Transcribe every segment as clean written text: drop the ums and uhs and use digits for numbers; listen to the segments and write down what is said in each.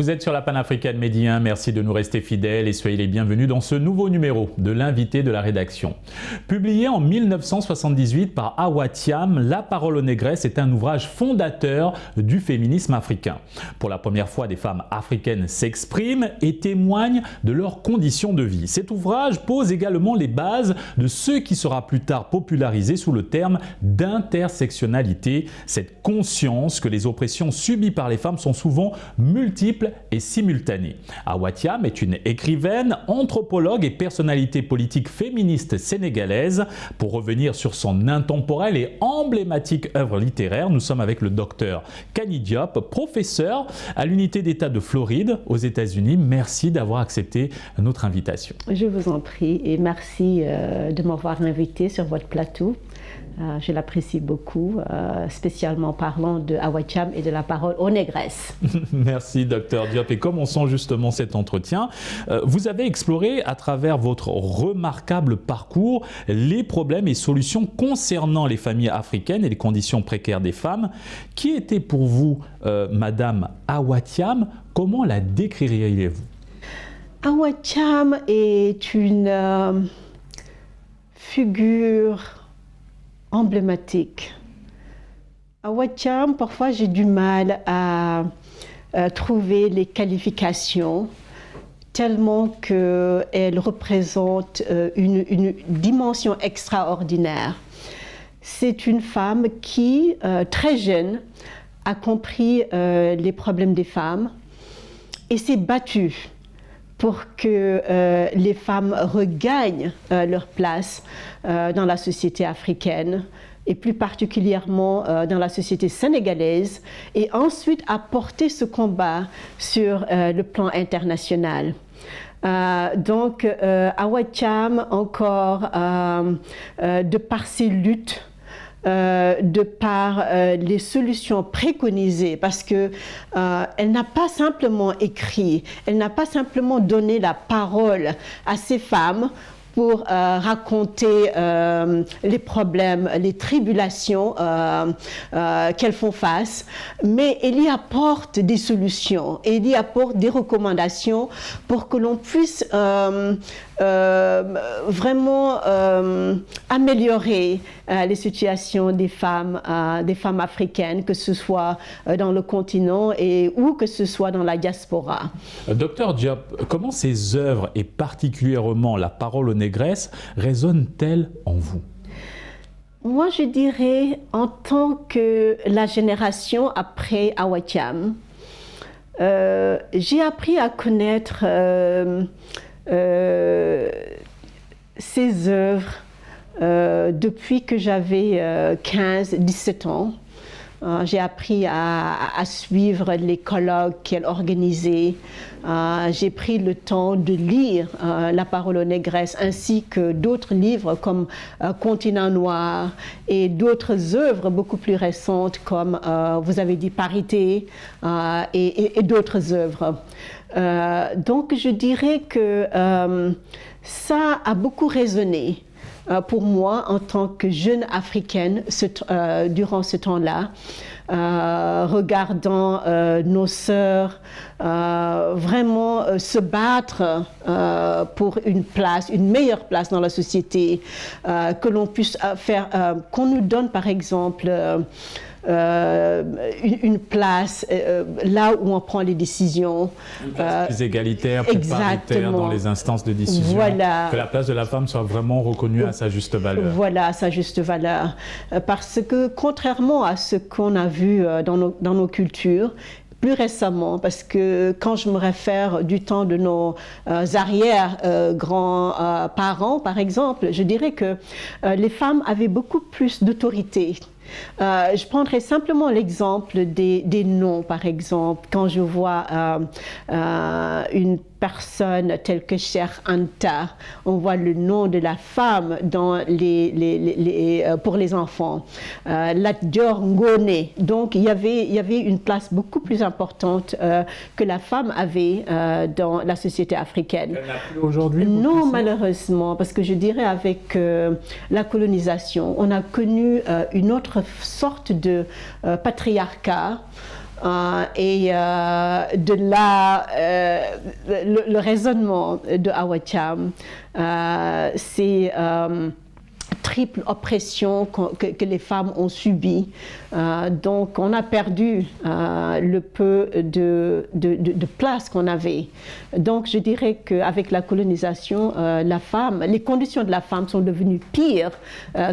Vous êtes sur la panafricaine Medi 1, merci de nous rester fidèles et soyez les bienvenus dans ce nouveau numéro de l'invité de la rédaction. Publié en 1978 par Hawa Thiam, La parole aux négresses est un ouvrage fondateur du féminisme africain. Pour la première fois, des femmes africaines s'expriment et témoignent de leurs conditions de vie. Cet ouvrage pose également les bases de ce qui sera plus tard popularisé sous le terme d'intersectionnalité, cette conscience que les oppressions subies par les femmes sont souvent multiples et simultanées. Hawa Thiam est une écrivaine, anthropologue et personnalité politique féministe sénégalaise. Pour revenir sur son intemporelle et emblématique œuvre littéraire, nous sommes avec le docteur Kani Diop, professeur à l'unité d'État de Floride aux États-Unis. Merci d'avoir accepté notre invitation. Je vous en prie et merci de m'avoir invité sur votre plateau. Je l'apprécie beaucoup, spécialement parlant de Hawa Thiam et de la parole aux négresses. Merci, docteur Diop. Et commençons justement cet entretien. Vous avez exploré à travers votre remarquable parcours les problèmes et solutions concernant les familles africaines et les conditions précaires des femmes. Qui était pour vous, Madame Hawa Thiam? Comment la décririez-vous? Hawa Thiam est une figure emblématique. Hawa Thiam, parfois j'ai du mal à trouver les qualifications tellement qu'elle représente une dimension extraordinaire. C'est une femme qui, très jeune, a compris les problèmes des femmes et s'est battue pour que les femmes regagnent leur place dans la société africaine et plus particulièrement dans la société sénégalaise, et ensuite a porté ce combat sur le plan international. Donc Hawa Thiam, encore de par ses luttes, de par les solutions préconisées, parce que elle n'a pas simplement écrit, elle n'a pas simplement donné la parole à ces femmes pour raconter les problèmes, les tribulations qu'elles font face, mais elle y apporte des solutions, et elle y apporte des recommandations pour que l'on puisse vraiment améliorer les situations des femmes africaines, que ce soit dans le continent ou que ce soit dans la diaspora. Docteur Diop, comment ces œuvres, et particulièrement La parole aux négresses, résonnent-elles en vous? Moi, je dirais, en tant que la génération après Hawa Thiam, j'ai appris à connaître ces œuvres depuis que j'avais 15-17 ans. J'ai appris à suivre les colloques qu'elle organisait. J'ai pris le temps de lire La parole aux négresses, ainsi que d'autres livres comme Continent noir et d'autres œuvres beaucoup plus récentes comme, vous avez dit, Parité et d'autres œuvres. Donc je dirais que ça a beaucoup résonné pour moi en tant que jeune africaine durant ce temps-là, regardant nos sœurs vraiment se battre pour une place, une meilleure place dans la société, que l'on puisse faire, qu'on nous donne par exemple une place là où on prend les décisions. Une place plus égalitaire, plus paritaire dans les instances de décision. Voilà. Que la place de la femme soit vraiment reconnue à sa juste valeur. Voilà, à sa juste valeur. Parce que contrairement à ce qu'on a vu dans nos cultures, plus récemment, parce que quand je me réfère du temps de nos arrière-grands-parents, par exemple, je dirais que les femmes avaient beaucoup plus d'autorité. Je prendrai simplement l'exemple des noms, par exemple. Quand je vois une personne telle que Cheikh Anta, on voit le nom de la femme dans pour les enfants. Lat Dior Ngone. Donc il y avait une place beaucoup plus importante que la femme avait dans la société africaine. Elle n'a plus aujourd'hui? Non, malheureusement, parce que je dirais avec la colonisation, on a connu une autre sorte de patriarcat et de là, le raisonnement de Awatiam, c'est triple oppression que les femmes ont subie. Donc on a perdu le peu de place qu'on avait. Donc je dirais qu'avec la colonisation, les conditions de la femme sont devenues pires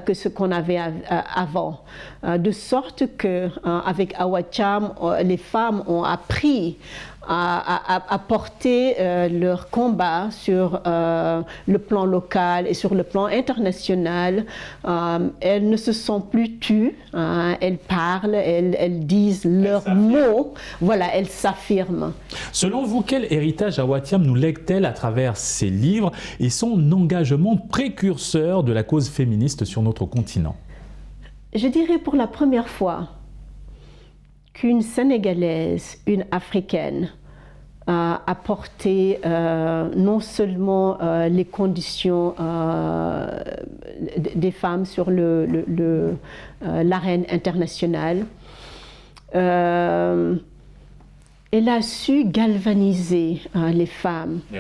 que ce qu'on avait avant. De sorte qu'avec Awatiam, les femmes ont appris à porter leur combat sur le plan local et sur le plan international. Elles ne se sont plus tues, elles parlent, elles disent leurs mots, voilà, elles s'affirment. Selon vous, quel héritage Awatiam nous lègue-t-elle à travers ses livres et son engagement précurseur de la cause féministe sur notre continent? Je dirais pour la première fois qu'une Sénégalaise, une Africaine, a porté non seulement les conditions des femmes sur l'arène internationale, elle a su galvaniser les femmes, les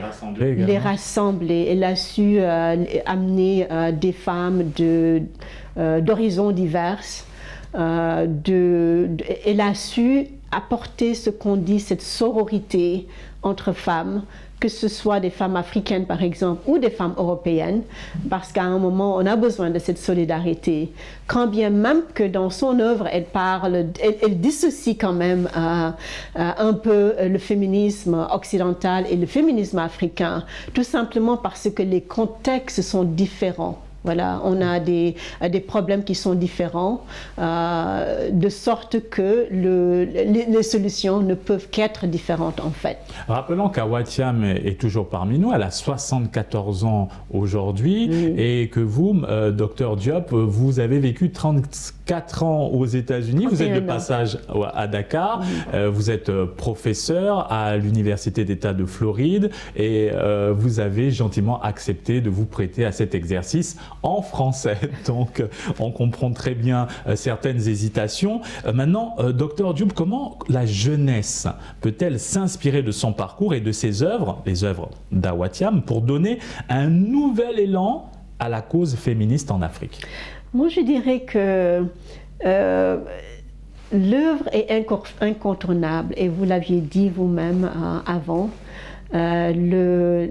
rassembler. Elle a su amener des femmes d'horizons divers. Elle a su apporter ce qu'on dit, cette sororité entre femmes, que ce soit des femmes africaines par exemple ou des femmes européennes, parce qu'à un moment on a besoin de cette solidarité. Quand bien même que dans son œuvre elle dissocie quand même un peu le féminisme occidental et le féminisme africain, tout simplement parce que les contextes sont différents. Voilà, on a des problèmes qui sont différents, de sorte que les solutions ne peuvent qu'être différentes en fait. Rappelons qu'Awatiam est toujours parmi nous, elle a 74 ans aujourd'hui, et que vous, Dr Diop, vous avez vécu 34 ans aux États-Unis, vous êtes de passage à Dakar, vous êtes professeur à l'Université d'État de Floride, et vous avez gentiment accepté de vous prêter à cet exercice en français, donc on comprend très bien certaines hésitations. Maintenant, Dr Diop, comment la jeunesse peut-elle s'inspirer de son parcours et de ses œuvres, les œuvres d'Awatiam, pour donner un nouvel élan à la cause féministe en Afrique? Moi, je dirais que l'œuvre est incontournable, et vous l'aviez dit vous-même avant.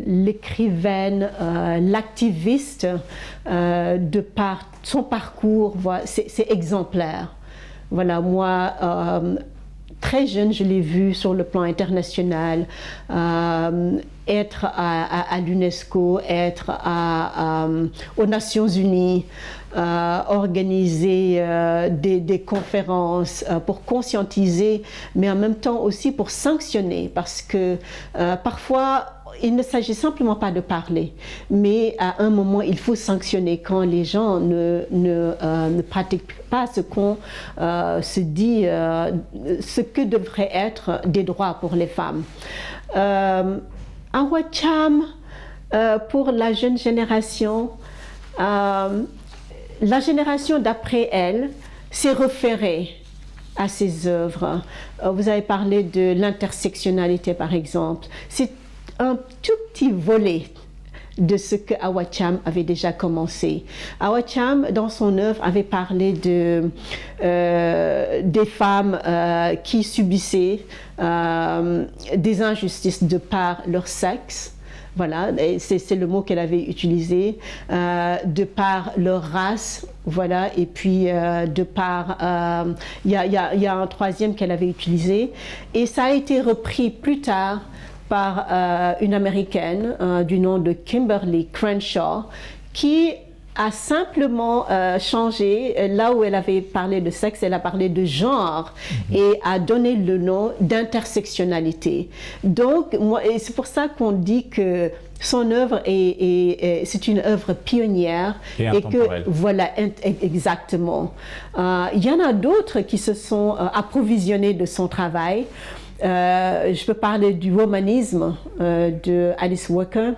L'écrivaine, l'activiste, de par son parcours, c'est exemplaire. Voilà, moi, très jeune, je l'ai vue sur le plan international, être à l'UNESCO, être aux Nations Unies, organiser des conférences pour conscientiser, mais en même temps aussi pour sanctionner, parce que parfois, il ne s'agit simplement pas de parler, mais à un moment, il faut sanctionner quand les gens ne pratiquent pas ce qu'on se dit, ce que devraient être des droits pour les femmes. Awatiam, pour la jeune génération, la génération d'après elle s'est référée à ses œuvres. Vous avez parlé de l'intersectionnalité, par exemple. C'est un tout petit volet de ce que Awatiam avait déjà commencé. Awatiam, dans son œuvre, avait parlé des femmes qui subissaient des injustices de par leur sexe. Voilà, c'est le mot qu'elle avait utilisé, de par leur race, voilà, et puis de par, il y a un troisième qu'elle avait utilisé, et ça a été repris plus tard par une Américaine du nom de Kimberly Crenshaw, qui a simplement changé, là où elle avait parlé de sexe, elle a parlé de genre et a donné le nom d'intersectionnalité. Donc, c'est pour ça qu'on dit que son œuvre c'est une œuvre pionnière et que voilà, exactement. Il y en a d'autres qui se sont approvisionnés de son travail. Je peux parler du womanisme de Alice Walker,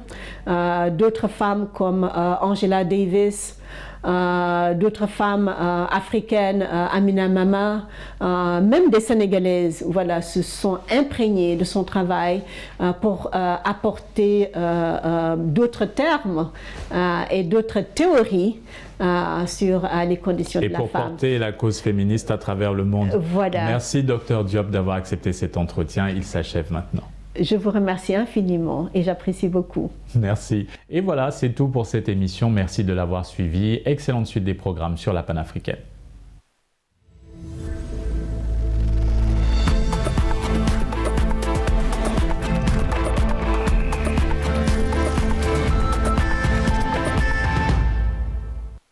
d'autres femmes comme Angela Davis, d'autres femmes africaines, Amina Mama, même des Sénégalaises, voilà, se sont imprégnées de son travail pour apporter d'autres termes et d'autres théories sur les conditions de la femme. Et pour porter la cause féministe à travers le monde. Voilà. Merci Dr Diop d'avoir accepté cet entretien. Il s'achève maintenant. Je vous remercie infiniment et j'apprécie beaucoup. Merci. Et voilà, c'est tout pour cette émission. Merci de l'avoir suivi. Excellente suite des programmes sur la panafricaine.